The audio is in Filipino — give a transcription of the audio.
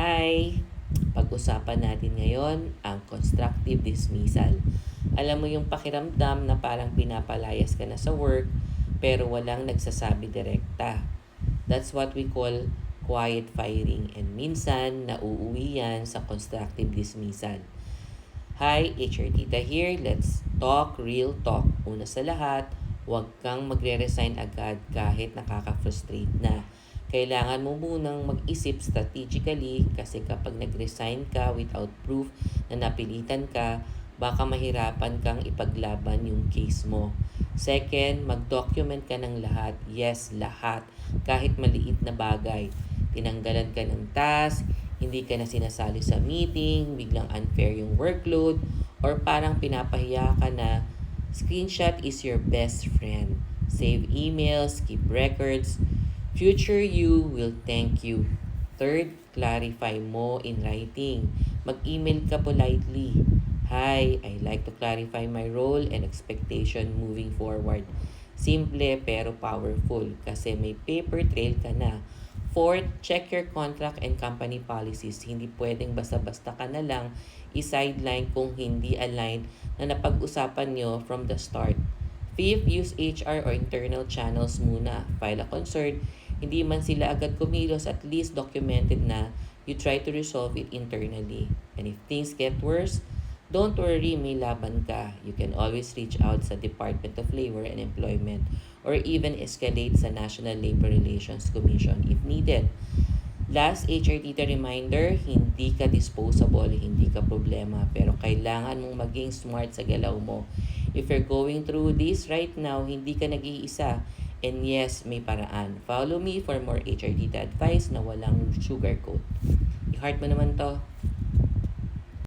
Hi! Pag-usapan natin ngayon ang constructive dismissal. Alam mo yung pakiramdam na parang pinapalayas ka na sa work pero walang nagsasabi direkta. That's what we call quiet firing and minsan nauuwi yan sa constructive dismissal. Hi, HR Tita here. Let's talk real talk. Una sa lahat, huwag kang magre-resign agad kahit nakaka-frustrate na. Kailangan mo munang mag-isip strategically kasi kapag nag-resign ka without proof na napilitan ka, baka mahirapan kang ipaglaban yung case mo. Second, mag-document ka ng lahat. Yes, lahat. Kahit maliit na bagay. Tinanggalan ka ng task, hindi ka na sinasali sa meeting, biglang unfair yung workload, or parang pinapahiya ka na. Screenshot is your best friend. Save emails, keep records. Future you will thank you. Third, clarify mo in writing. Mag-email ka politely. Hi, I like to clarify my role and expectation moving forward. Simple pero powerful kasi may paper trail ka na. Fourth, check your contract and company policies. Hindi pwedeng basta-basta ka na lang i-sideline kung hindi aligned na napag-usapan nyo from the start. Fifth, use HR or internal channels muna. File a concern. Hindi man sila agad kumilos, at least documented na you try to resolve it internally. And if things get worse, don't worry, may laban ka. You can always reach out sa Department of Labor and Employment or even escalate sa National Labor Relations Commission if needed. Last HR Tita reminder, hindi ka disposable, hindi ka problema, pero kailangan mong maging smart sa galaw mo. If you're going through this right now, hindi ka nag-iisa. And yes, may paraan. Follow me for more HR Tita advice na walang sugarcoat. I-heart mo naman to.